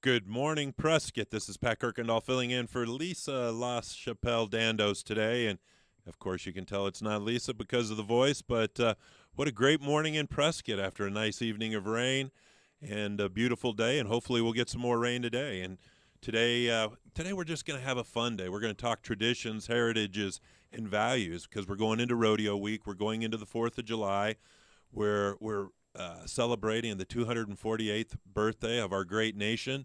Good morning, Prescott. This is Pat Kirkendall filling in for Lisa La Chapelle Dandos today. And of course, you can tell it's not Lisa because of the voice, but what a great morning in Prescott after a nice evening of rain and a beautiful day. And hopefully, we'll get some more rain today. And today we're just going to have a fun day. We're going to talk traditions, heritages, and values because we're going into rodeo week. We're going into the 4th of July where we're celebrating the 248th birthday of our great nation.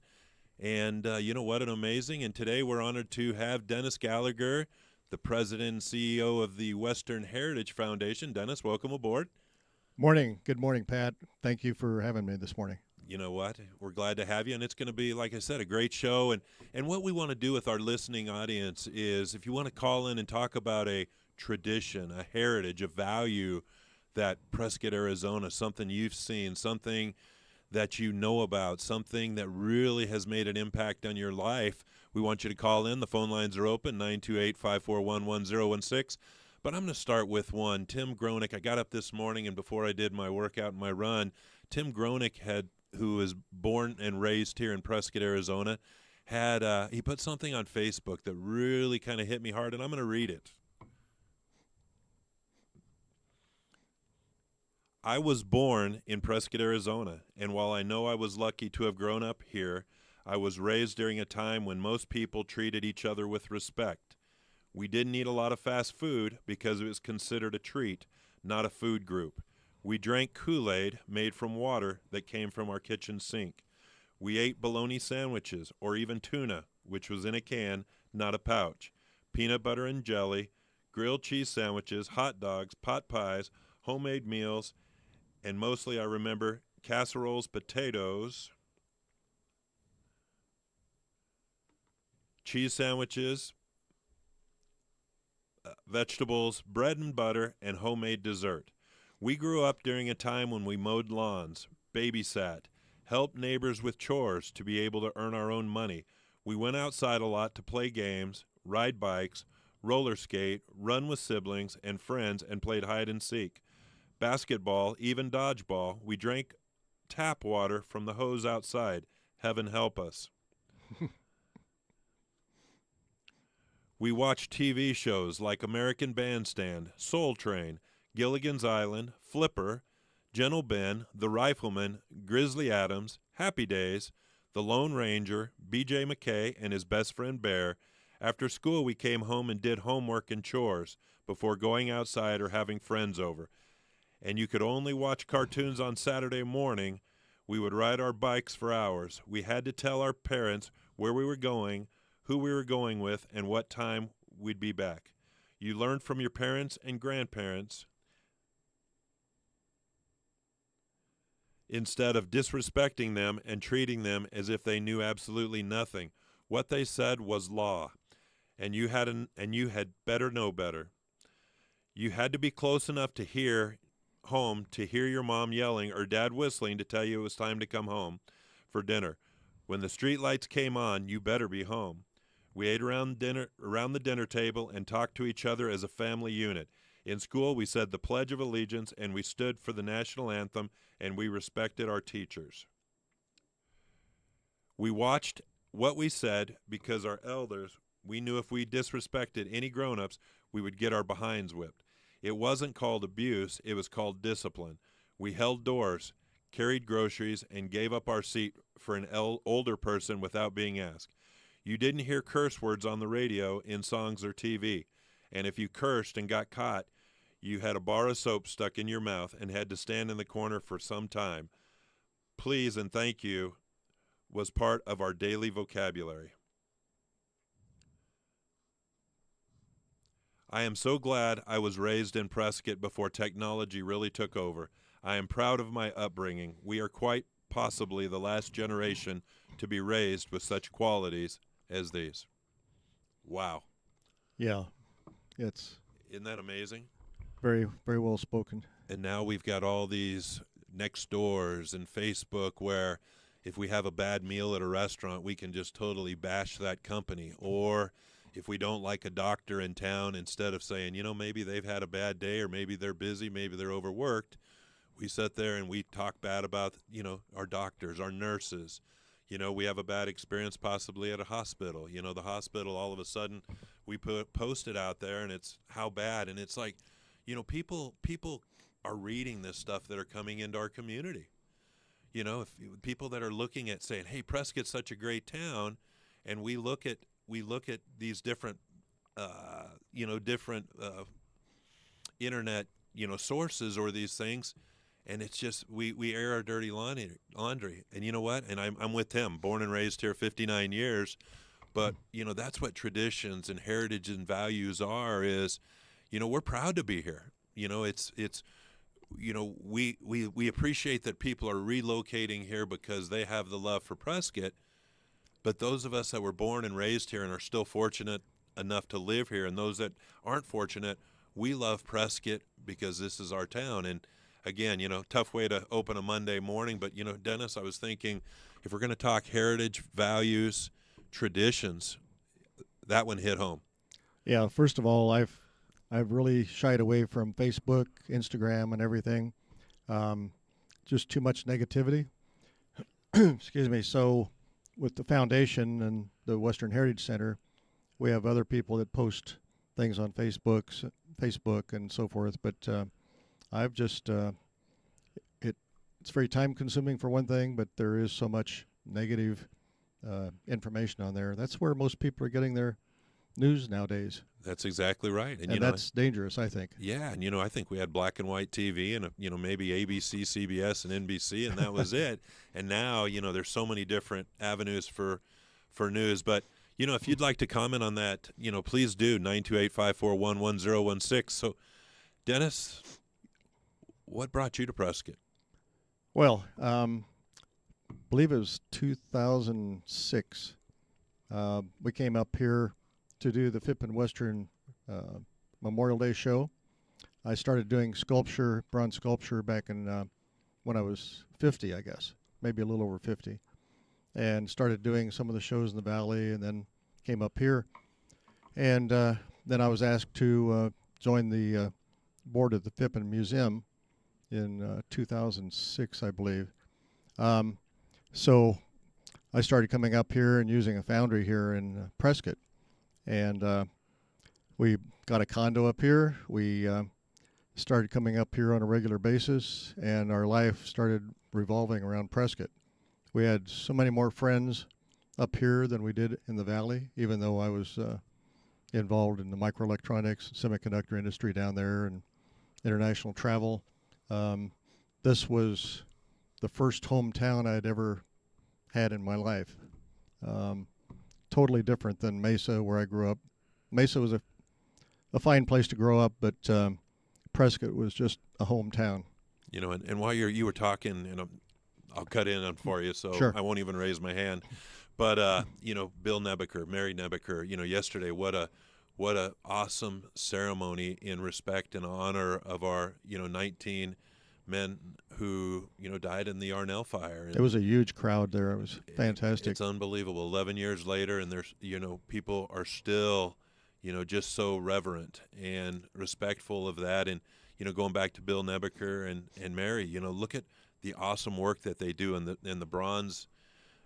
And you know what? An amazing. And today we're honored to have Dennis Gallagher, the president and CEO of the Western Heritage Foundation. Dennis, welcome aboard. Morning. Good morning, Pat. Thank you for having me this morning. You know what? We're glad to have you, and it's going to be, like I said, a great show. And what we want to do with our listening audience is, if you want to call in and talk about a tradition, a heritage, a value that Prescott, Arizona, something you've seen, something that you know about, something that really has made an impact on your life, we want you to call in. The phone lines are open, 928-541-1016. But I'm going to start with one. Tim Gronick, I got up this morning, and before I did my workout and my run, Tim Gronick who was born and raised here in Prescott, Arizona, he put something on Facebook that really kind of hit me hard, and I'm going to read it. I was born in Prescott, Arizona, and while I know I was lucky to have grown up here, I was raised during a time when most people treated each other with respect. We didn't eat a lot of fast food because it was considered a treat, not a food group. We drank Kool-Aid made from water that came from our kitchen sink. We ate bologna sandwiches or even tuna, which was in a can, not a pouch. Peanut butter and jelly, grilled cheese sandwiches, hot dogs, pot pies, homemade meals, and mostly I remember casseroles, potatoes, cheese sandwiches, vegetables, bread and butter, and homemade dessert. We grew up during a time when we mowed lawns, babysat, helped neighbors with chores to be able to earn our own money. We went outside a lot to play games, ride bikes, roller skate, run with siblings and friends, and played hide and seek. Basketball, even dodgeball. We drank tap water from the hose outside. Heaven help us. We watched TV shows like American Bandstand, Soul Train, Gilligan's Island, Flipper, Gentle Ben, The Rifleman, Grizzly Adams, Happy Days, The Lone Ranger, B.J. McKay, and his best friend Bear. After school, we came home and did homework and chores before going outside or having friends over. And you could only watch cartoons on Saturday morning. We would ride our bikes for hours. We had to tell our parents where we were going, who we were going with, and what time we'd be back. You learned from your parents and grandparents instead of disrespecting them and treating them as if they knew absolutely nothing. What they said was law, and you had better know better. You had to be close enough to hear your mom yelling or dad whistling to tell you it was time to come home for dinner. When the street lights came on, you better be home. We ate around the dinner table and talked to each other as a family unit. In school, we said the Pledge of Allegiance and we stood for the national anthem and we respected our teachers. We watched what we said because our elders, we knew if we disrespected any grown-ups, we would get our behinds whipped. It wasn't called abuse, it was called discipline. We held doors, carried groceries, and gave up our seat for an older person without being asked. You didn't hear curse words on the radio, in songs, or TV. And if you cursed and got caught, you had a bar of soap stuck in your mouth and had to stand in the corner for some time. Please and thank you was part of our daily vocabulary. I am so glad I was raised in Prescott before technology really took over. I am proud of my upbringing. We are quite possibly the last generation to be raised with such qualities as these. Wow. Yeah, it's Isn't that amazing? very, very well spoken. And now we've got all these next doors and Facebook where if we have a bad meal at a restaurant, we can just totally bash that company. Or if we don't like a doctor in town, instead of saying, maybe they've had a bad day or maybe they're busy, maybe they're overworked, we sit there and we talk bad about, our doctors, our nurses, We have a bad experience possibly at a hospital. The hospital, all of a sudden we post it out there and it's how bad. And it's like, people are reading this stuff that are coming into our community. If people that are looking at saying, hey, Prescott's such a great town, and we look at these different, different internet, sources or these things, and it's just we air our dirty laundry. And you know what? And I'm with him, born and raised here 59 years, but that's what traditions and heritage and values are. Is we're proud to be here. It's we appreciate that people are relocating here because they have the love for Prescott. But those of us that were born and raised here and are still fortunate enough to live here, and those that aren't fortunate, we love Prescott because this is our town. And again, tough way to open a Monday morning, but Dennis, I was thinking, if we're going to talk heritage, values, traditions, that one hit home. Yeah, first of all, I've really shied away from Facebook, Instagram, and everything. Just too much negativity. Excuse me. So with the foundation and the Western Heritage Center, we have other people that post things on Facebook and so forth. But I've just it's very time consuming for one thing, but there is so much negative information on there. That's where most people are getting their news nowadays. That's exactly right. And that's dangerous, I think. Yeah, and I think we had black and white TV and maybe ABC, CBS, and NBC, and that was it. And now there's so many different avenues for news. But if you'd like to comment on that, please do 928-541-1016. So, Dennis, what brought you to Prescott? Well, I believe it was 2006. We came up here to do the Phippen Western Memorial Day show. I started doing sculpture, bronze sculpture, back in when I was 50, I guess, maybe a little over 50, and started doing some of the shows in the valley, and then came up here. And then I was asked to join the board of the Phippen Museum in 2006, I believe. So I started coming up here and using a foundry here in Prescott. And we got a condo up here. We started coming up here on a regular basis, and our life started revolving around Prescott. We had so many more friends up here than we did in the valley, even though I was involved in the microelectronics, semiconductor industry down there, and international travel. This was the first hometown I'd ever had in my life. Totally different than Mesa, where I grew up. Mesa was a fine place to grow up, but Prescott was just a hometown. And while you were talking, and I'll cut in on for you, so Sure. I won't even raise my hand. But Bill Nebeker, Mary Nebeker, yesterday, what a awesome ceremony in respect and honor of our 19 men who died in the Arnell fire. And it was a huge crowd there. It was fantastic. It's unbelievable. 11 years later, and there's people are still just so reverent and respectful of that. And going back to Bill Nebeker and Mary, look at the awesome work that they do in the bronze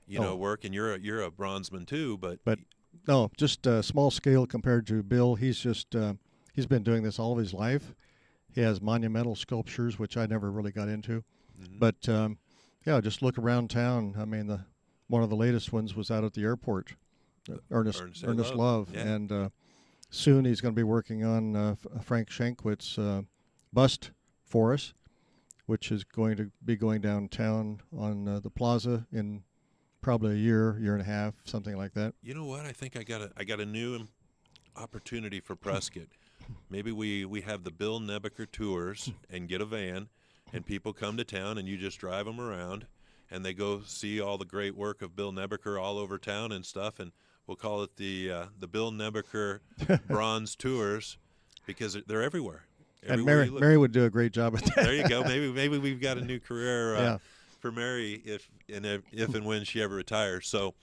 work. And you're a bronzeman too, but no, just small scale compared to Bill. He's just he's been doing this all of his life. He has monumental sculptures, which I never really got into. Mm-hmm. But just look around town. I mean, one of the latest ones was out at the airport. Ernest Love. Yeah. And soon he's going to be working on Frank Shankwit's bust for us, which is going to be going downtown on the plaza in probably a year and a half, something like that. You know what? I think I got a new opportunity for Prescott. Maybe we have the Bill Nebeker tours and get a van, and people come to town and you just drive them around, and they go see all the great work of Bill Nebeker all over town and stuff, and we'll call it the Bill Nebeker Bronze Tours, because they're everywhere. And Mary would do a great job at that. There you go. Maybe we've got a new career for Mary if and when she ever retires. So,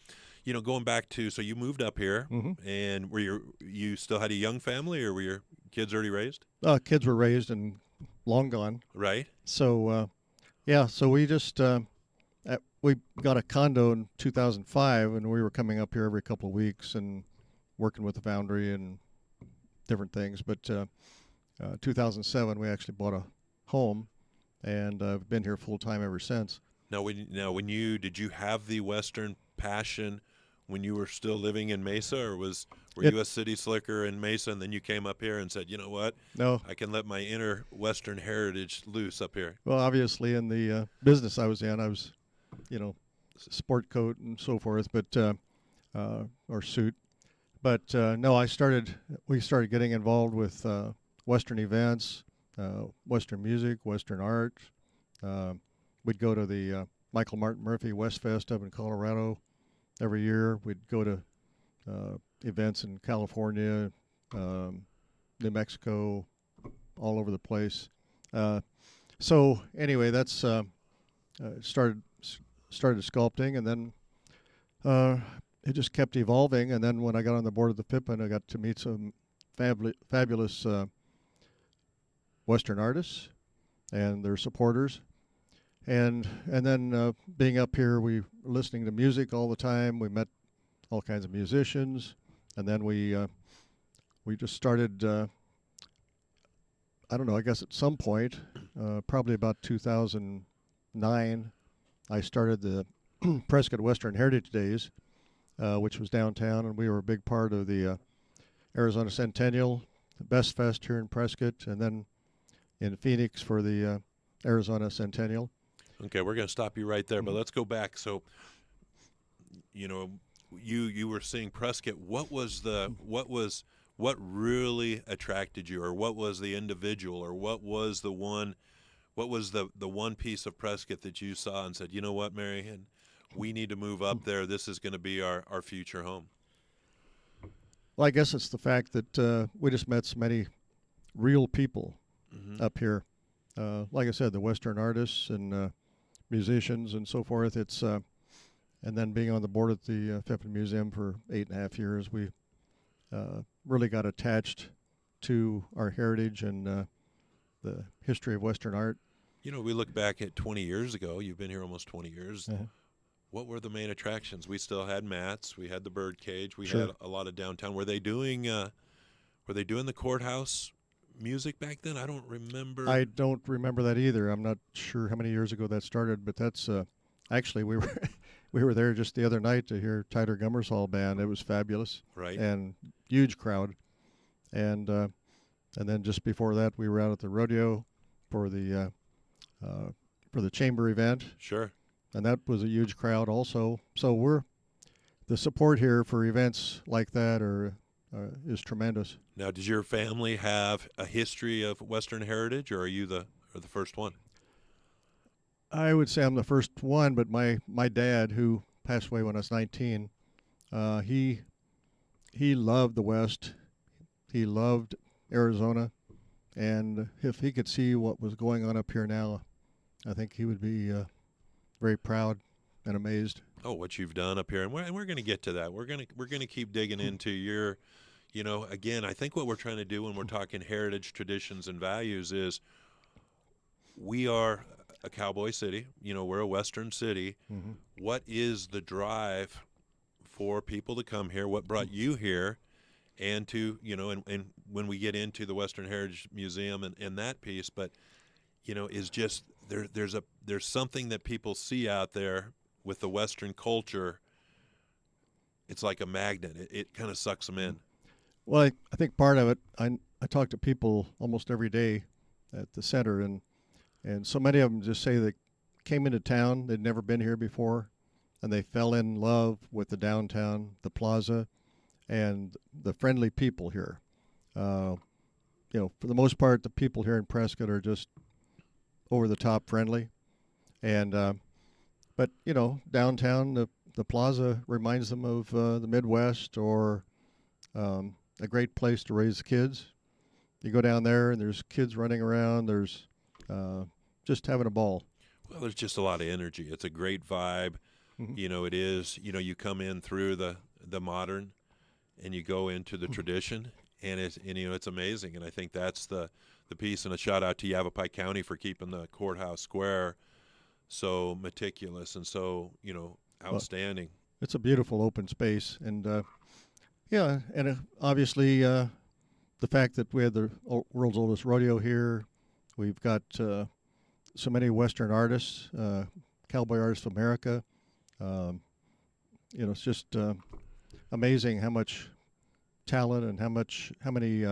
going back to, so you moved up here, Mm-hmm. and you still had a young family, or were your kids already raised? Kids were raised and long gone. Right. So, so we just we got a condo in 2005, and we were coming up here every couple of weeks and working with the foundry and different things. But 2007, we actually bought a home, and I've been here full time ever since. When you did you have the Western passion when you were still living in Mesa, or were you a city slicker in Mesa, and then you came up here and said, you know what, No, I can let my inner Western heritage loose up here? well, obviously in the business I was in, I was, sport coat and so forth, but or suit. But no, we started getting involved with Western events, Western music, Western art. We'd go to the Michael Martin Murphy West Fest up in Colorado every year. We'd go to events in California, New Mexico, all over the place. So anyway, that's started sculpting, and then it just kept evolving. And then when I got on the board of the Pippin, I got to meet some fabulous Western artists and their supporters. And then being up here, we were listening to music all the time. We met all kinds of musicians, and then we just started. I don't know. I guess at some point, probably about 2009, I started the Prescott Western Heritage Days, which was downtown, and we were a big part of the Arizona Centennial, the Best Fest here in Prescott, and then in Phoenix for the Arizona Centennial. Okay, we're going to stop you right there, but let's go back. So, you were seeing Prescott. What really attracted you, or what was the individual, or what was the one piece of Prescott that you saw and said, you know what, Marion, we need to move up there. This is going to be our future home. Well, I guess it's the fact that we just met so many real people up here. Like I said, the Western artists and musicians and so forth. It's and then being on the board at the Pippin Museum for 8.5 years, we really got attached to our heritage and the history of Western art. We look back at 20 years ago. You've been here almost 20 years. Uh-huh. What were the main attractions? We still had Matt's. We had the Bird Cage. We Sure. had a lot of downtown. Were they doing the courthouse music back then? I don't remember. I don't remember that either. I'm not sure how many years ago that started, but that's actually we were we were there just the other night to hear Tyler Gummersall band. It was fabulous, right? And huge crowd. And then just before that, we were out at the rodeo for the chamber event. Sure. And that was a huge crowd also. So the support here for events like that is tremendous. Now, does your family have a history of Western heritage, or are you the first one? I would say I'm the first one, but my dad, who passed away when I was 19, he loved the West. He loved Arizona, and if he could see what was going on up here now, I think he would be very proud and amazed. Oh, what you've done up here, and we're going to get to that. We're going to keep digging into your, again, I think what we're trying to do when we're talking heritage, traditions, and values is we are a cowboy city. We're a Western city. Mm-hmm. What is the drive for people to come here? What brought you here? And to, and when we get into the Western Heritage Museum and that piece, but, is just there's something that people see out there with the Western culture. It's like a magnet. It kind of sucks them in. Well, I think part of it, I talk to people almost every day at the center, and so many of them just say they came into town, they'd never been here before, and they fell in love with the downtown, the plaza, and the friendly people here. For the most part, the people here in Prescott are just over the top friendly, and but downtown, the plaza reminds them of the Midwest or a great place to raise kids. You go down there and there's kids running around. There's just having a ball. Well, there's just a lot of energy. It's a great vibe. Mm-hmm. It is. You come in through the modern, and you go into the tradition, and it's amazing. And I think that's the piece. And a shout out to Yavapai County for keeping the courthouse square so meticulous and so, Well, outstanding. it's a beautiful open space, and yeah, and obviously the fact that we had the world's oldest rodeo here. We've got so many Western artists, cowboy artists of America. Um, it's just amazing how much talent and how many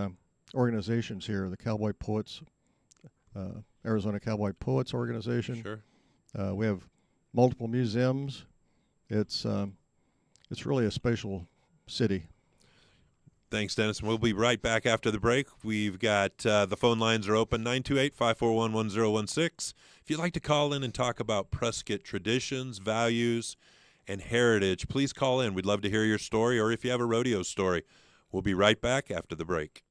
organizations here. The Cowboy Poets, Arizona Cowboy Poets Organization. Sure. We have multiple museums. It's really a special city. Thanks, Dennis. We'll be right back after the break. We've got the phone lines are open 928-541-1016. If you'd like to call in and talk about Prescott traditions, values, and heritage, please call in. We'd love to hear your story, or if you have a rodeo story. We'll be right back after the break.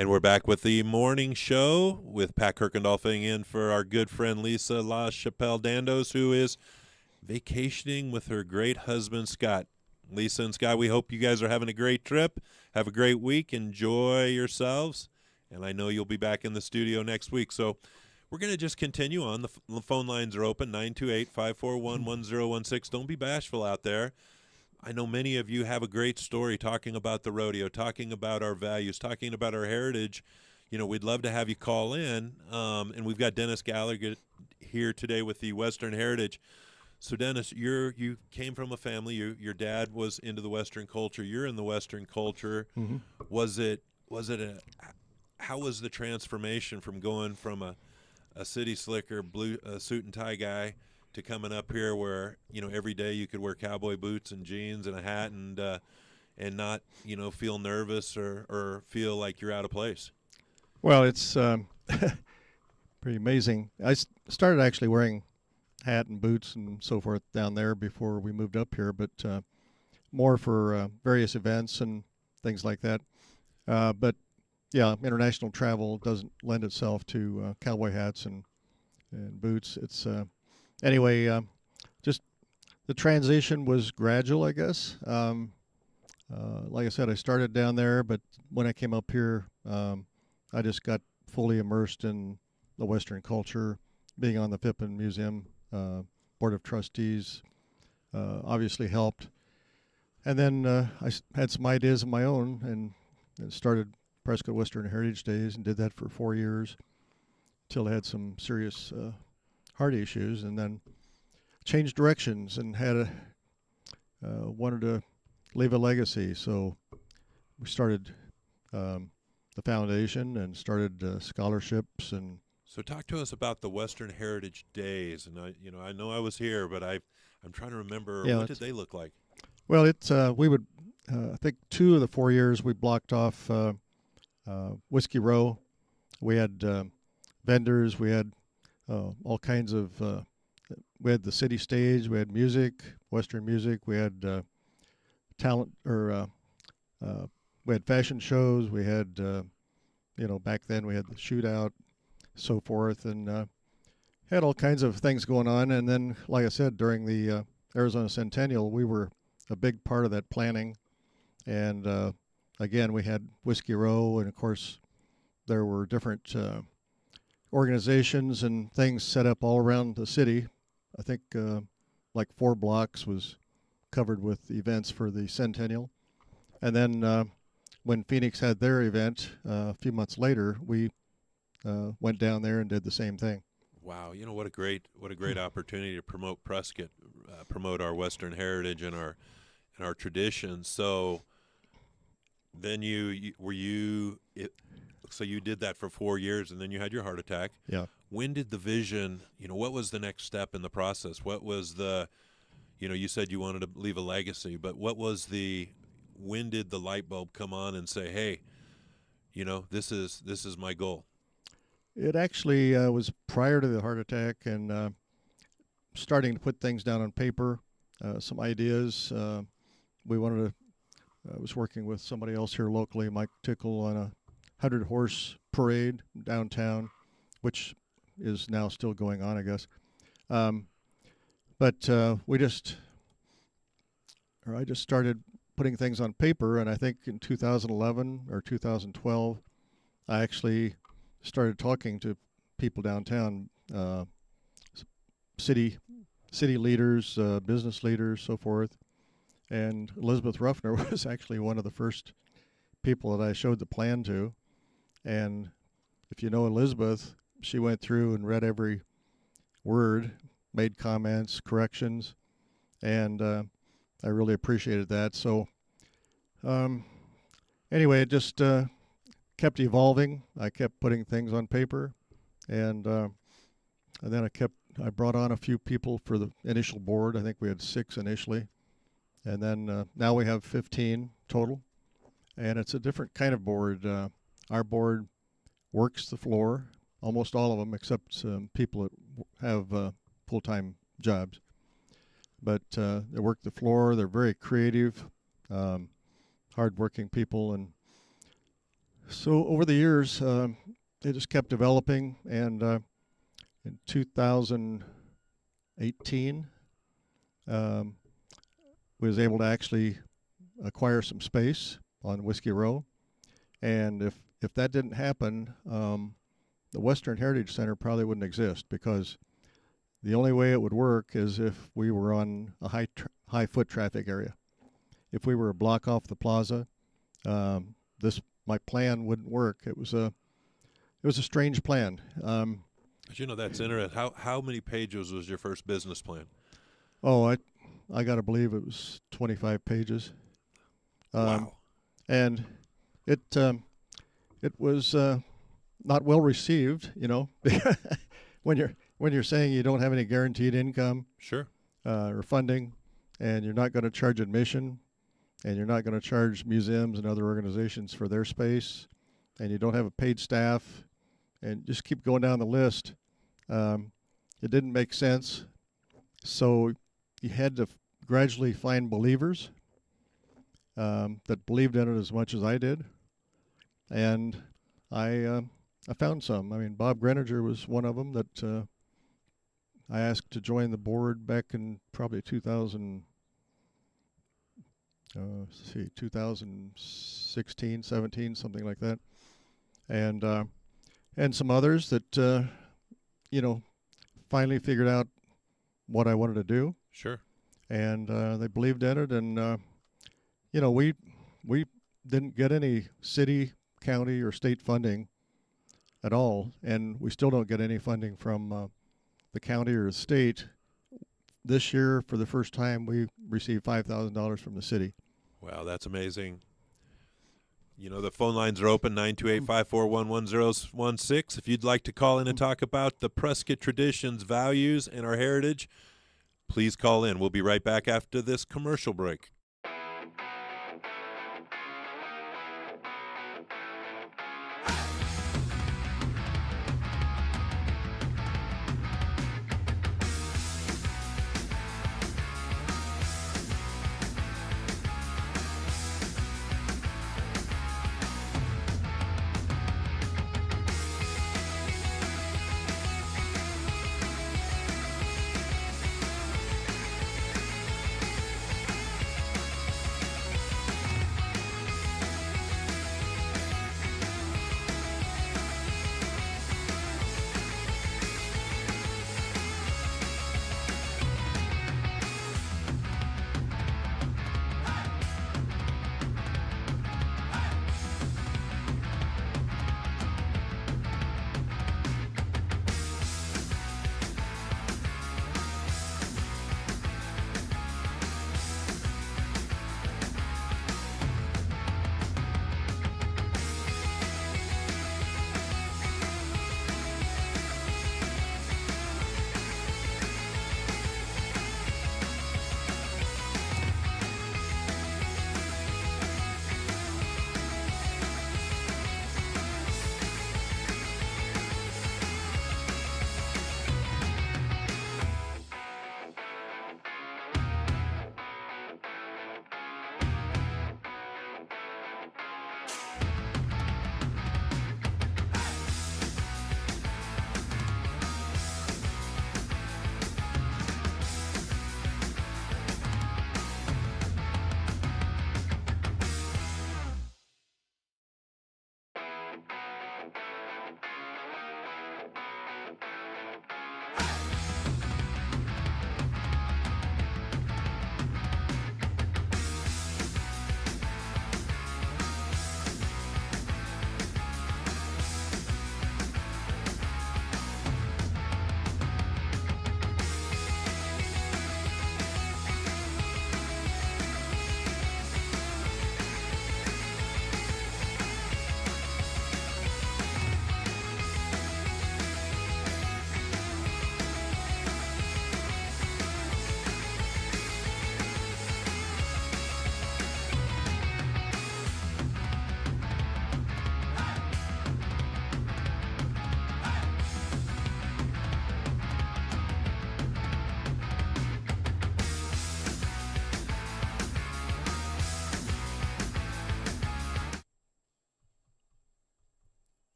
And we're back with the morning show with Pat Kirkendall filling in for our good friend Lisa La Chapelle Dandos, who is vacationing with her great husband, Scott. Lisa and Scott, we hope you guys are having a great trip. Have a great week. Enjoy yourselves. And I know you'll be back in the studio next week. So we're going to just continue on. The phone lines are open, 928-541-1016. Don't be bashful out there. I know many of you have a great story talking about the rodeo, talking about our values, talking about our heritage. We'd love to have you call in. And we've got Dennis Gallagher here today with the Western Heritage. So, Dennis, you came from a family. Your dad was into the Western culture. You're in the Western culture. Mm-hmm. How was the transformation from going from a city slicker, blue suit and tie guy to coming up here where every day you could wear cowboy boots and jeans and a hat and not feel nervous or feel like you're out of place? Well, it's pretty amazing. I started actually wearing hat and boots and so forth down there before we moved up here, but more for various events and things like that. But yeah, international travel doesn't lend itself to cowboy hats and boots. It's anyway, just the transition was gradual, I guess. Like I said, I started down there, but when I came up here, I just got fully immersed in the Western culture, being on the Pippin Museum Board of Trustees obviously helped. And then had some ideas of my own and started Prescott Western Heritage Days and did that for 4 years till I had some serious heart issues, and then changed directions and had wanted to leave a legacy. So we started the foundation and started scholarships. And So talk to us about the Western Heritage Days. And I know I was here, but I'm trying to remember, yeah, what did they look like? well, it's we would I think 2 of the 4 years we blocked off Whiskey Row. We had vendors. We had all kinds of. We had the city stage. We had music, Western music. We had talent, or we had fashion shows. We had, back then we had the shootout, so forth, and had all kinds of things going on. And then, like I said, during the Arizona Centennial, we were a big part of that planning. And again, we had Whiskey Row, and of course, there were different organizations and things set up all around the city. I think like 4 blocks was covered with events for the Centennial. And then when Phoenix had their event a few months later, we went down there and did the same thing. Wow, what a great opportunity to promote Prescott, promote our Western heritage and our traditions. So then so you did that for 4 years, and then you had your heart attack. Yeah. When did the vision, what was the next step in the process? What was you said you wanted to leave a legacy, but when did the light bulb come on and say, hey, this is my goal? It actually was prior to the heart attack, and starting to put things down on paper, some ideas. We wanted to. I was working with somebody else here locally, Mike Tickle, on a 100-horse parade downtown, which is now still going on, I guess. But I just started putting things on paper, and I think in 2011 or 2012, I actually started talking to people downtown, city leaders, business leaders, so forth. And Elizabeth Ruffner was actually one of the first people that I showed the plan to. And if you know Elizabeth, she went through and read every word, made comments, corrections, and I really appreciated that. So anyway, it just kept evolving. I kept putting things on paper, and then I brought on a few people for the initial board. I think we had 6 initially, and then now we have 15 total, and it's a different kind of board. Our board works the floor, almost all of them, except some people that have full-time jobs. But they work the floor. They're very creative, hard-working people, and so over the years, it just kept developing. And in 2018, we was able to actually acquire some space on Whiskey Row. And if that didn't happen, the Western Heritage Center probably wouldn't exist, because the only way it would work is if we were on a high foot traffic area. If we were a block off the plaza, my plan wouldn't work. It was a strange plan. But that's interesting. How many pages was your first business plan? Oh, I got to believe it was 25 pages. Wow. And it was not well received, when you're saying you don't have any guaranteed income, Sure, or funding, and you're not going to charge admission, and you're not going to charge museums and other organizations for their space, and you don't have a paid staff, and just keep going down the list. It didn't make sense. So you had to gradually find believers, that believed in it as much as I did, and I found some. I mean, Bob Greninger was one of them that I asked to join the board back in probably 2016, 17, something like that, and some others that you know finally figured out what I wanted to do, Sure. and they believed in it, and we didn't get any city, county, or state funding at all, and we still don't get any funding from the county or the state. This year, for the first time, we received $5,000 from the city. Wow, that's amazing. You know, the phone lines are open, 928-541-1016. If you'd like to call in and talk about the Prescott traditions, values, and our heritage, please call in. We'll be right back after this commercial break.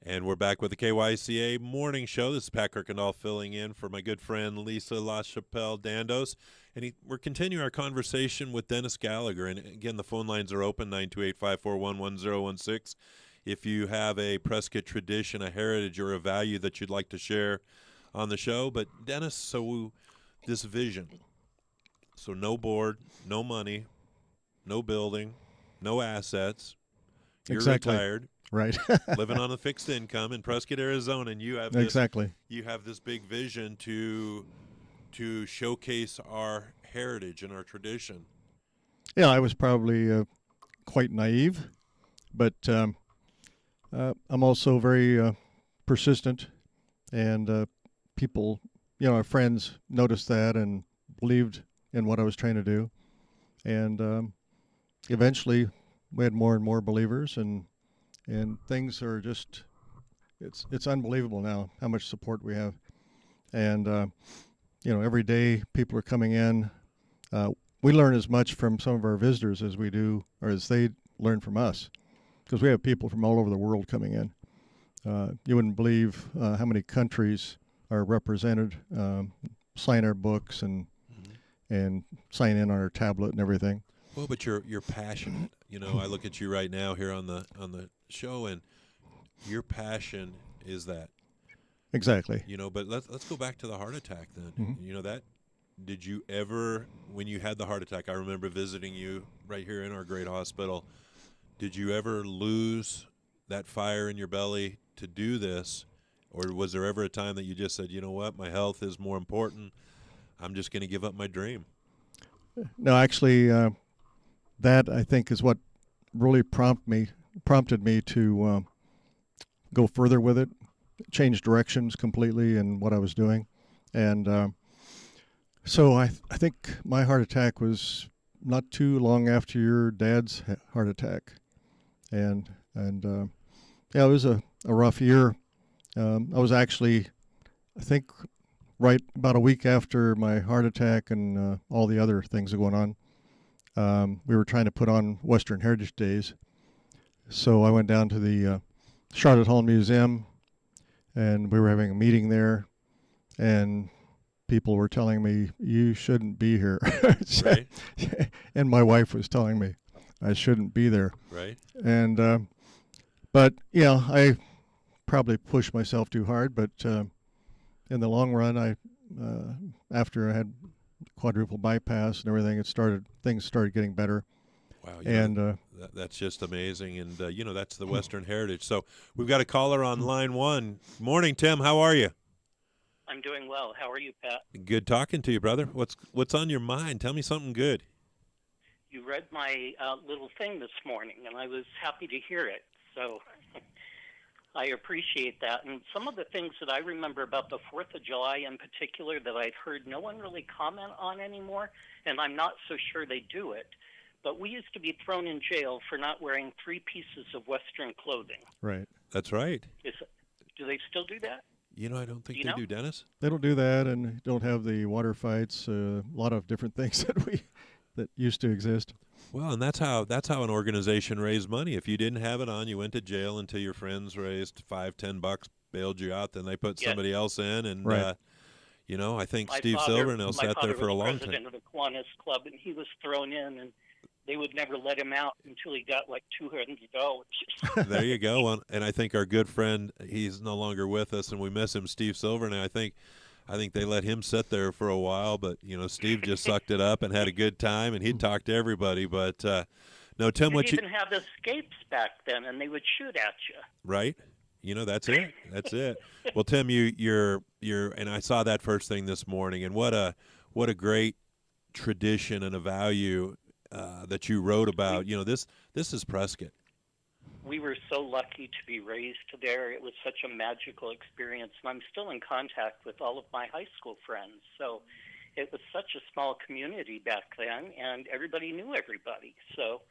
And we're back with the KYCA Morning Show. This is Pat Kirkendall filling in for my good friend Lisa LaChapelle Dandos. And we're continuing our conversation with Dennis Gallagher. And again, the phone lines are open, 928-541-1016. If you have a Prescott tradition, a heritage, or a value that you'd like to share on the show. But Dennis, so this vision. So no board, no money, no building, no assets. You're Exactly. retired. Right. Living on a fixed income in Prescott, Arizona, and you have this, Exactly. you have this big vision to showcase our heritage and our tradition. Yeah, I was probably quite naive, but I'm also very persistent, and people, our friends noticed that and believed in what I was trying to do, and eventually we had more and more believers, and things are just it's unbelievable now how much support we have, and every day people are coming in. we learn as much from some of our visitors as we do, or as they learn from us, because we have people from all over the world coming in. You wouldn't believe how many countries are represented, sign our books and sign in on our tablet and everything. Well, but you're passionate. You know, I look at you right now here on the show, and your passion is that. Exactly. You know, but let's go back to the heart attack then. Mm-hmm. You know that. Did you ever, when you had the heart attack? I remember visiting you right here in our great hospital. Did you ever lose that fire in your belly to do this, or was there ever a time that you just said, you know what, my health is more important? I'm just going to give up my dream. No, actually, that I think is what really prompted me to go further with it, change directions completely in what I was doing, and so I think my heart attack was not too long after your dad's heart attack, and yeah, it was a rough year. I was actually, I think, right about a week after my heart attack and all the other things that were going on. We were trying to put on Western Heritage Days, so I went down to the Charlotte Hall Museum, and we were having a meeting there, and people were telling me, you shouldn't be here. Right. And my wife was telling me I shouldn't be there. Right. And, but, yeah, I probably pushed myself too hard. But in the long run, after I had quadruple bypass and everything, things started getting better. Wow. And that's just amazing. And, you know, that's the Western Heritage. So we've got a caller on line one. Morning, Tim. How are you? I'm doing well. How are you, Pat? Good talking to you, brother. What's on your mind? Tell me something good. You read my little thing this morning, and I was happy to hear it. So I appreciate that. And some of the things that I remember about the 4th of July in particular that I've heard no one really comment on anymore, and I'm not so sure they do it, but we used to be thrown in jail for not wearing 3 pieces of Western clothing. right. That's right. Do they still do that? You know, I don't think Do you they know? do, Dennis. They don't do that, and don't have the water fights. A lot of different things that used to exist. Well, and that's how an organization raised money. If you didn't have it on, you went to jail until your friends raised $5-10, bailed you out. Then they put Yes. somebody else in, and Right. you know, I think My Steve father- Silvernail my sat father there for a was long president time. of the Kiwanis Club, and he was thrown in, and they would never let him out until he got like $200. There you go. And I think our good friend, he's no longer with us, and we miss him, Steve Silvernail. I think they let him sit there for a while, but you know, Steve just sucked it up and had a good time, and he'd talk to everybody. But no, Tim, You what you didn't have escapes back then, and they would shoot at you. right? You know, that's it. That's it. Well, Tim, you're, and I saw that first thing this morning, and what a great tradition and a value that you wrote about. You know, this is Prescott. We were so lucky to be raised there. It was such a magical experience, and I'm still in contact with all of my high school friends. So it was such a small community back then, and everybody knew everybody. So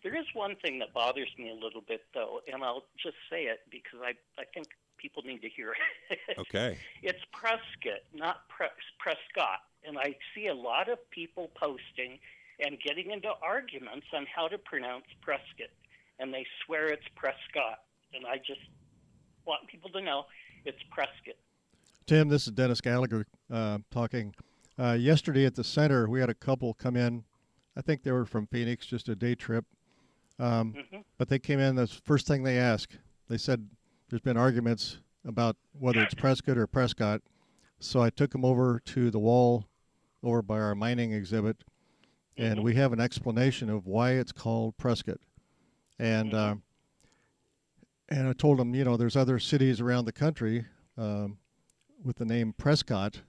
there is one thing that bothers me a little bit, though, and I'll just say it because I think people need to hear it. Okay. It's Prescott, not Prescott. And I see a lot of people posting and getting into arguments on how to pronounce Prescott. And they swear it's Prescott. And I just want people to know it's Prescott. Tim, this is Dennis Gallagher talking. Yesterday at the center, we had a couple come in. I think they were from Phoenix, just a day trip. But they came in, the first thing they asked, they said there's been arguments about whether it's Prescott or Prescott. So I took them over to the wall over by our mining exhibit, and we have an explanation of why it's called Prescott. And and I told them, you know, there's other cities around the country with the name Prescott.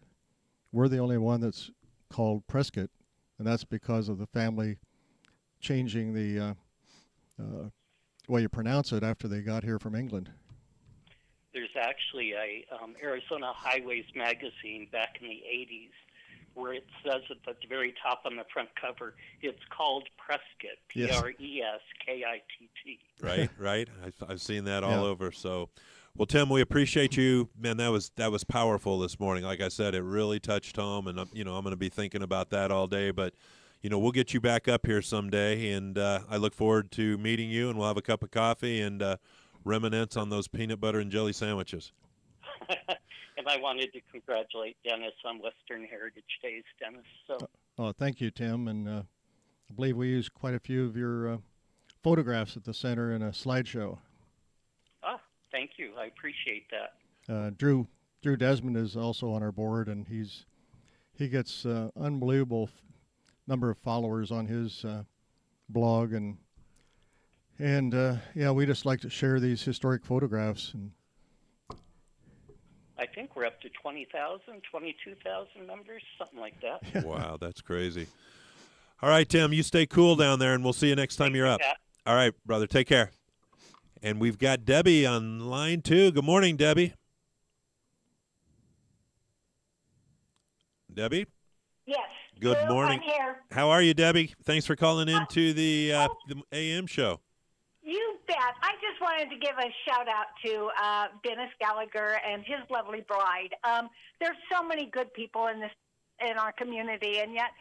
We're the only one that's called Prescott, and that's because of the family changing the way you pronounce it after they got here from England. There's actually a Arizona Highways magazine back in the 80s where it says at the very top on the front cover, it's called Prescott, Yes. Preskitt. Right. I've seen that all over. So, well, Tim, we appreciate you, man. That was powerful this morning. Like I said, it really touched home, and you know, I'm going to be thinking about that all day. But we'll get you back up here someday, and I look forward to meeting you, and we'll have a cup of coffee and reminisce on those peanut butter and jelly sandwiches. And I wanted to congratulate Dennis on Western Heritage Days, Dennis. So, Oh, thank you, Tim. And I believe we used quite a few of your photographs at the center in a slideshow. thank you. I appreciate that. Drew Desmond is also on our board, and he gets unbelievable number of followers on his blog, and yeah, we just like to share these historic photographs. And I think we're up to 20,000, 22,000 members, something like that. Wow, that's crazy. All right, Tim, you stay cool down there, and we'll see you next time you're up. Pat. All right, brother, take care. And we've got Debbie on line 2. Good morning, Debbie. Debbie? Yes. Good Lou, morning. I'm here. How are you, Debbie? Thanks for calling in to the AM show. You bet. I just wanted to give a shout out to Dennis Gallagher and his lovely bride. There's so many good people in our community, and yet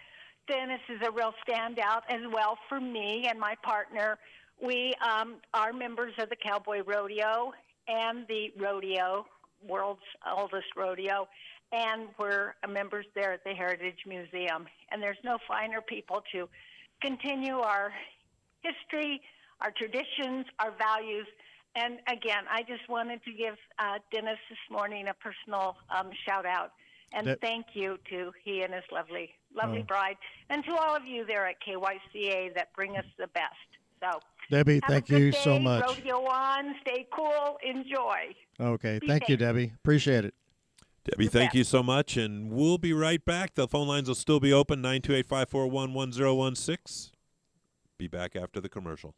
Dennis is a real standout as well for me and my partner. We are members of the Cowboy Rodeo and the rodeo, world's oldest rodeo, and we're members there at the Heritage Museum. And there's no finer people to continue our history, our traditions, our values. And again, I just wanted to give Dennis this morning a personal shout out. And thank you to he and his lovely bride, and to all of you there at KYCA that bring us the best. So, Debbie, thank you day, so much. Rodeo on, stay cool, enjoy. Okay, Be thank you, safe. Debbie. Appreciate it. Debbie, You thank bet. you so much, and we'll be right back. The phone lines will still be open, 928-541-1016. Be back after the commercial.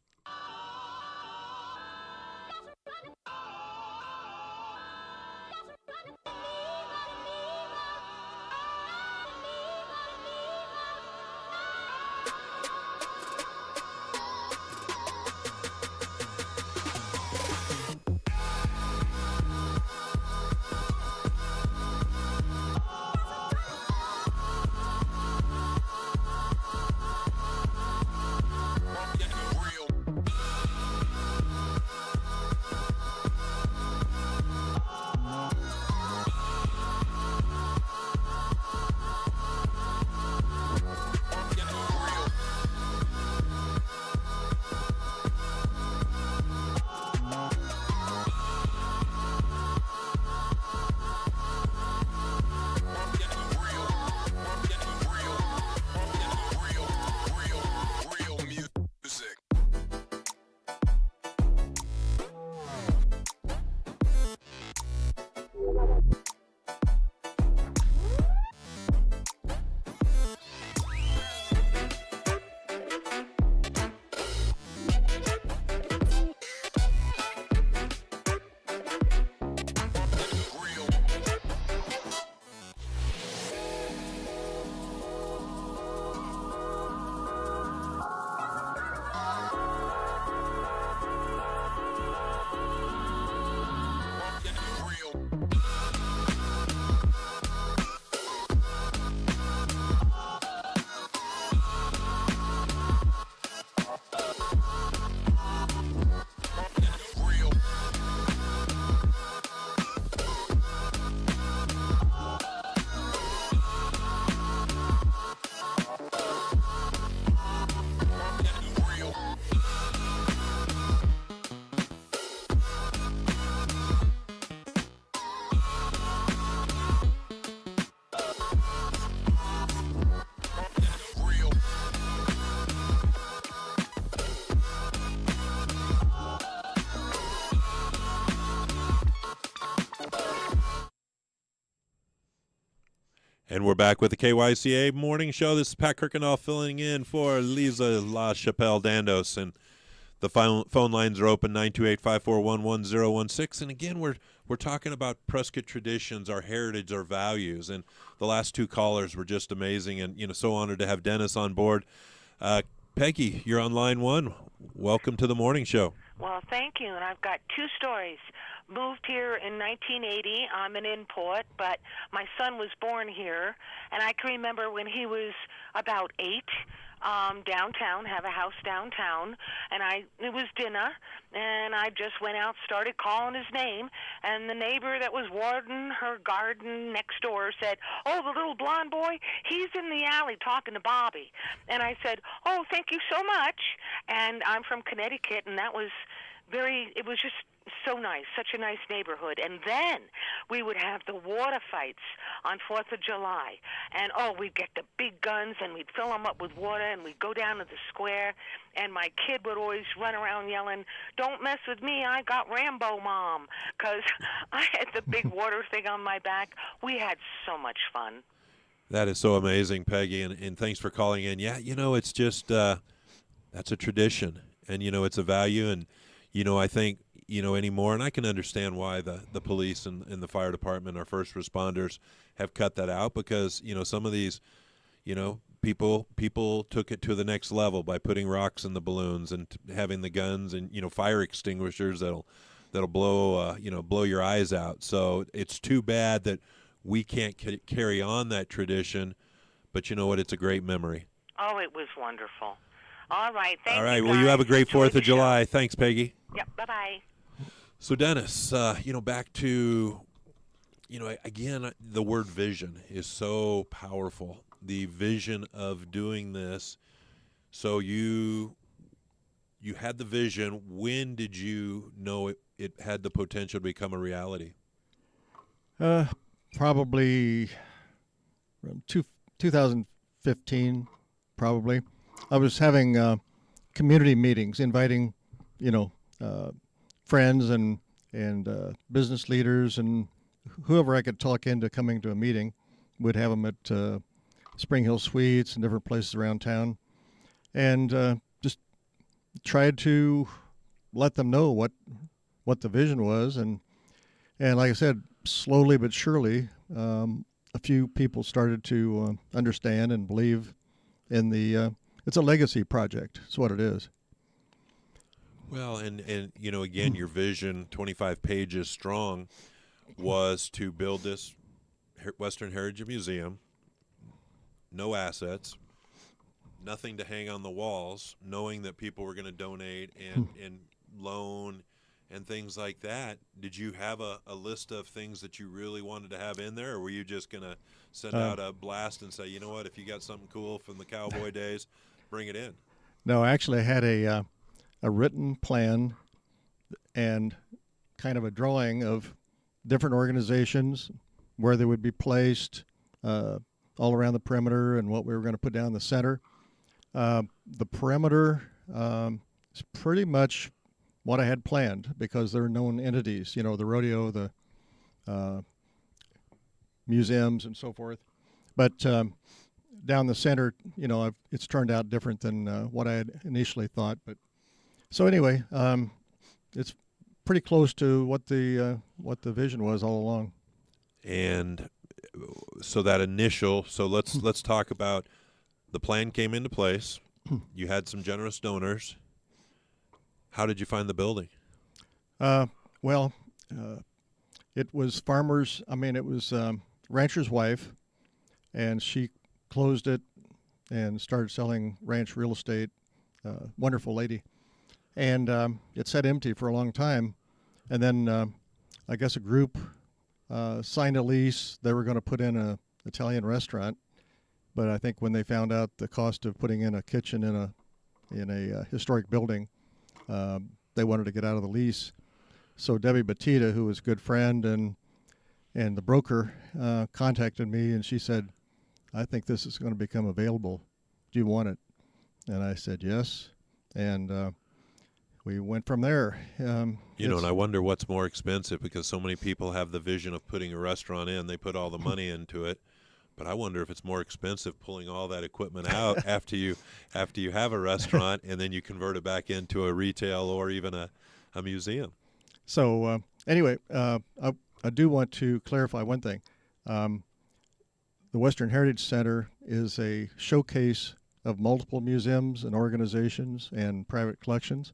And we're back with the KYCA Morning Show. This is Pat Kirkendall filling in for Leza La Chapelle Dandos. And the phone lines are open, 928-541-1016. And again, we're talking about Prescott traditions, our heritage, our values. And the last two callers were just amazing. And, so honored to have Dennis on board. Peggy, you're on line 1. Welcome to the Morning Show. Well, thank you. And I've got two stories. Moved here in 1980. I'm an import, but my son was born here, and I can remember when he was about 8. downtown, have a house downtown, and it was dinner, and I just went out, started calling his name, and the neighbor that was watering her garden next door said, "Oh, the little blonde boy, he's in the alley talking to Bobby." And I said, "Oh, thank you so much." And I'm from Connecticut, and it was just so nice, such a nice neighborhood. And then we would have the water fights on 4th of July. And, we'd get the big guns, and we'd fill them up with water, and we'd go down to the square. And my kid would always run around yelling, "Don't mess with me, I got Rambo, Mom," because I had the big water thing on my back. We had so much fun. That is so amazing, Peggy, and thanks for calling in. Yeah, it's just that's a tradition, and it's a value, and I think anymore, and I can understand why the police and the fire department, our first responders, have cut that out, because some of these people took it to the next level by putting rocks in the balloons and having the guns and fire extinguishers that'll blow your eyes out. So it's too bad that we can't carry on that tradition, but you know what? It's a great memory. Oh, it was wonderful. All right, thank you. All right, well, guys. you have a great Enjoy 4th of July. Thanks, Peggy. Yep, bye-bye. So, Dennis, back to, again, the word vision is so powerful. The vision of doing this. So you had the vision. When did you know it had the potential to become a reality? Probably around 2015, probably. I was having community meetings, inviting, friends and business leaders and whoever I could talk into coming to a meeting. Would have them at Spring Hill Suites and different places around town, and just tried to let them know what the vision was, and like I said, slowly but surely, a few people started to understand and believe in the. It's a legacy project. It's what it is. Well, and again, your vision, 25 pages strong, was to build this Western Heritage Museum. No assets, nothing to hang on the walls, knowing that people were going to donate and loan and things like that. Did you have a list of things that you really wanted to have in there, or were you just going to send out a blast and say, you know what, if you got something cool from the cowboy days, bring it in? No, actually, I had a written plan and kind of a drawing of different organizations, where they would be placed all around the perimeter, and what we were going to put down the center. The perimeter is pretty much what I had planned, because they're known entities, the rodeo, the museums, and so forth. But down the center, it's turned out different than what I had initially thought. But so anyway, it's pretty close to what the vision was all along. And so that initial, let's talk about the plan came into place. You had some generous donors. How did you find the building? Well, it was farmers. It was rancher's wife, and she closed it and started selling ranch real estate. Wonderful lady. And it sat empty for a long time. And then I guess a group signed a lease. They were going to put in an Italian restaurant. But I think when they found out the cost of putting in a kitchen in a historic building, they wanted to get out of the lease. So Debbie Batita, who was a good friend and the broker, contacted me, and she said, "I think this is going to become available. Do you want it?" And I said yes, and we went from there. And I wonder what's more expensive, because so many people have the vision of putting a restaurant in. They put all the money into it. But I wonder if it's more expensive pulling all that equipment out after you have a restaurant and then you convert it back into a retail or even a museum. So anyway, I do want to clarify one thing. The Western Heritage Center is a showcase of multiple museums and organizations and private collections.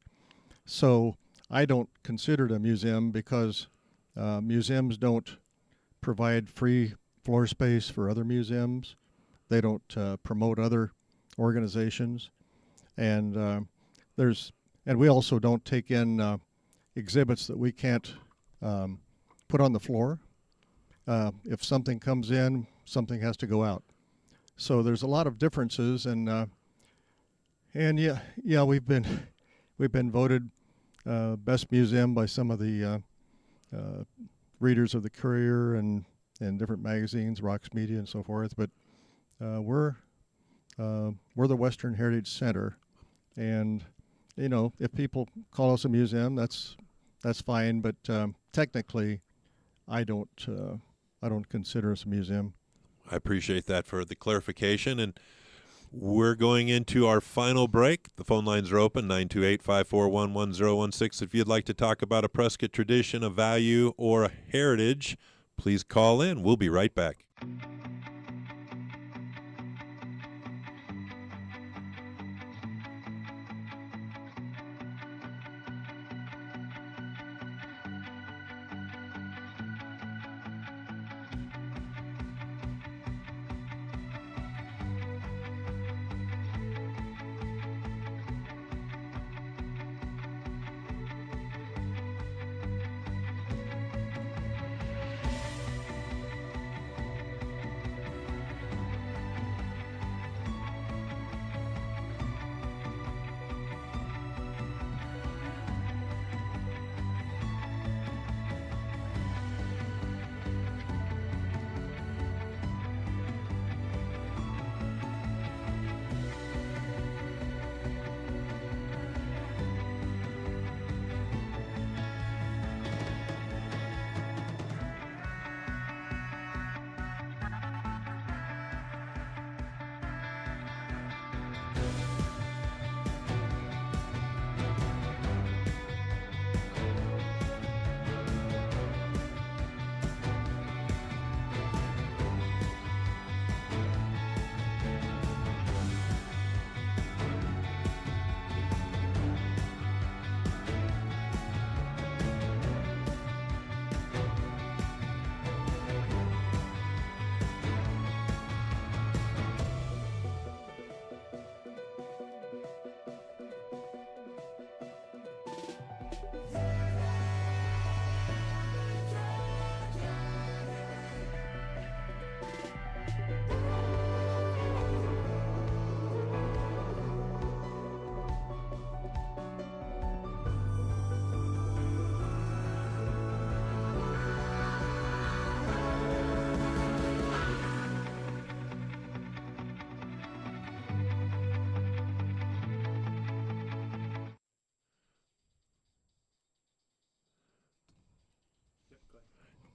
So I don't consider it a museum, because museums don't provide free floor space for other museums. They don't promote other organizations, and and we also don't take in exhibits that we can't put on the floor. If something comes in, something has to go out. So there's a lot of differences, and yeah, we've been voted best museum by some of the readers of the Courier and different magazines, Rocks Media, and so forth. But we're the Western Heritage Center, and if people call us a museum, that's fine. But technically, I don't consider us a museum. I appreciate that for the clarification. And we're going into our final break. The phone lines are open, 928-541-1016. If you'd like to talk about a Prescott tradition, a value, or a heritage, please call in. We'll be right back.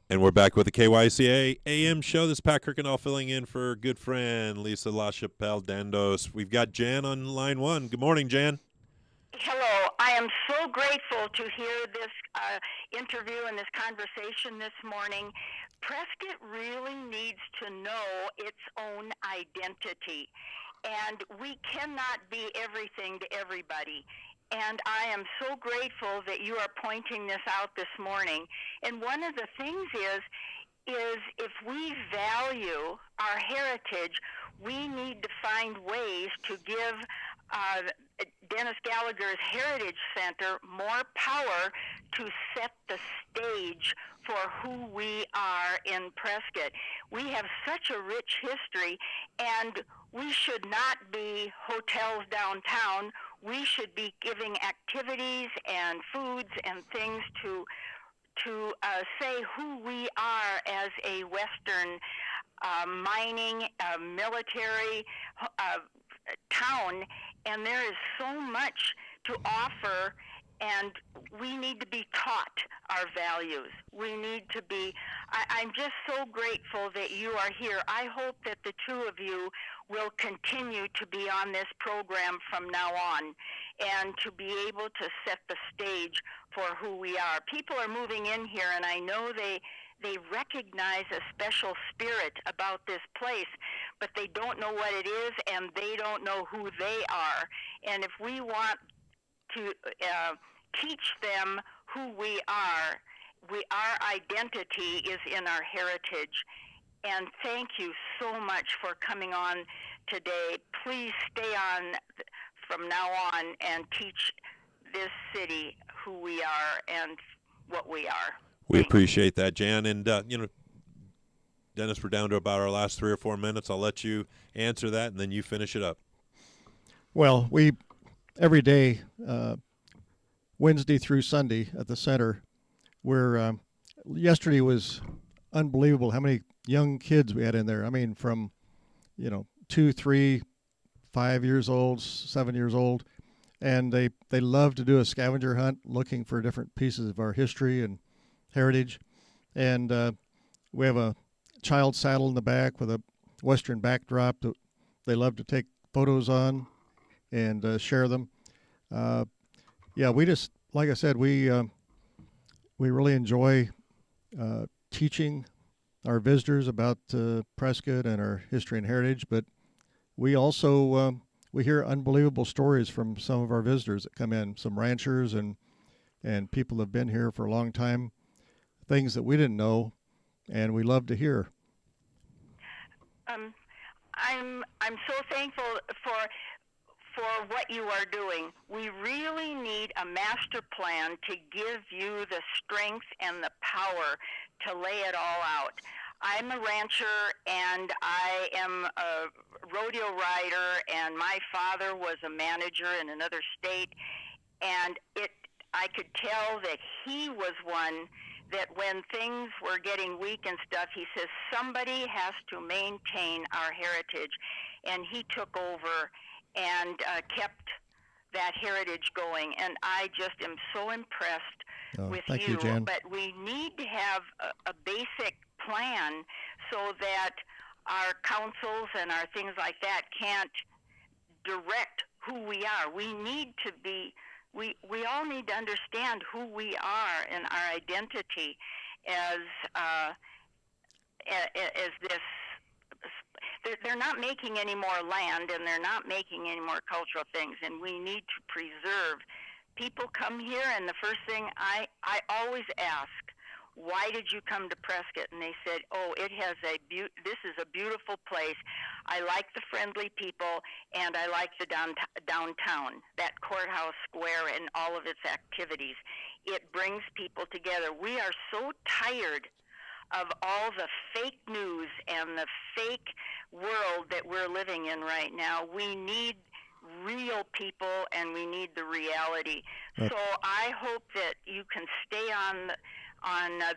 And we're back with the KYCA AM show. This is Pat Kirkendall filling in for good friend Lisa LaChapelle Dandos. We've got Jan on line one. Good morning, Jan. Hello. I am so grateful to hear this interview and this conversation this morning. Prescott really needs to know its own identity, and we cannot be everything to everybody. And I am so grateful that you are pointing this out this morning. And one of the things is if we value our heritage, we need to find ways to give Dennis Gallagher's Heritage Center more power to set the stage for who we are in Prescott. We have such a rich history, and we should not be hotels downtown. We should be giving activities and foods and things to say who we are as a Western mining, military town, and there is so much to offer, and we need to be taught our values. We need to be, I'm just so grateful that you are here. I hope that the two of you will continue to be on this program from now on and to be able to set the stage for who we are. People are moving in here, and I know they recognize a special spirit about this place, but they don't know what it is, and they don't know who they are. And if we want to teach them who we are, our identity is in our heritage. And thank you so much for coming on today. Please stay on from now on and teach this city who we are and what we are. We Thanks. appreciate that, Jan. And, Dennis, we're down to about our last 3 or 4 minutes. I'll let you answer that, and then you finish it up. Well, we every day, Wednesday through Sunday at the center, we're yesterday was unbelievable how many young kids we had in there. I mean, from 2, 3, 5 years old, 7 years old, and they love to do a scavenger hunt looking for different pieces of our history and heritage. And we have a child saddle in the back with a Western backdrop that they love to take photos on and share them. We just, like I said, we really enjoy teaching our visitors about Prescott and our history and heritage, but we also we hear unbelievable stories from some of our visitors that come in, some ranchers and people that have been here for a long time, things that we didn't know, and we love to hear. I'm so thankful for what you are doing. We really need a master plan to give you the strength and the power to lay it all out. I'm a rancher and I am a rodeo rider, and my father was a manager in another state, and I could tell that he was one that when things were getting weak and stuff, he says, somebody has to maintain our heritage. And he took over and kept that heritage going. And I just am so impressed with thank you, Jan. But we need to have a basic plan so that our councils and our things like that can't direct who we are. We need to be... We all need to understand who we are and our identity as this. They're not making any more land, and they're not making any more cultural things, and we need to preserve. People come here, and the first thing I always ask, why did you come to Prescott? And they said, this is a beautiful place. I like the friendly people, and I like the downtown, that courthouse square and all of its activities. It brings people together. We are so tired of all the fake news and the fake world that we're living in right now. We need real people, and we need the reality. So I hope that you can stay on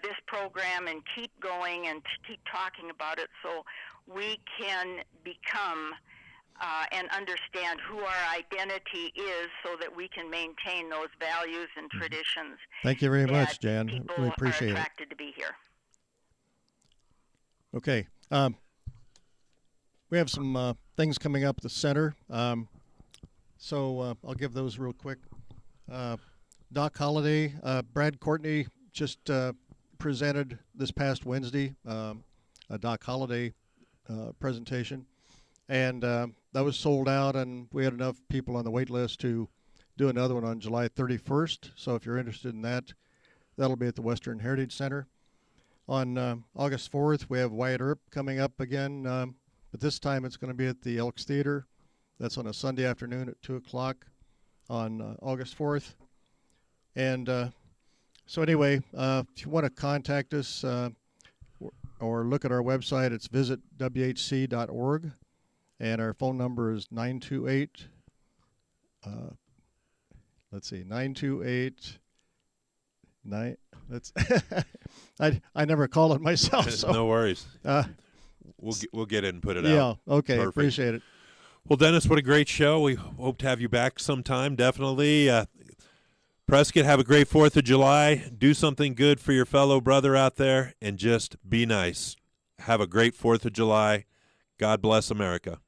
this program and keep going and keep talking about it so we can become and understand who our identity is so that we can maintain those values and traditions. Thank you very much, Jan. People Really appreciate are attracted to be here. Okay. We have some things coming up at the center. So I'll give those real quick. Doc Holliday, Brad Courtney just presented this past Wednesday a Doc Holliday presentation, and that was sold out, and we had enough people on the wait list to do another one on July 31st. So if you're interested in that, that'll be at the Western Heritage Center. On August 4th, we have Wyatt Earp coming up again, but this time it's going to be at the Elks Theater. That's on a Sunday afternoon at 2 o'clock on August 4th. And so anyway, if you want to contact us or look at our website, it's visitwhc.org, and our phone number is 928. Let's see, 928. That's I never call it myself. So no worries. We'll get it and put it out. Yeah. Okay. Perfect. Appreciate it. Well, Dennis, what a great show. We hope to have you back sometime. Definitely. Prescott, have a great 4th of July. Do something good for your fellow brother out there, and just be nice. Have a great 4th of July. God bless America.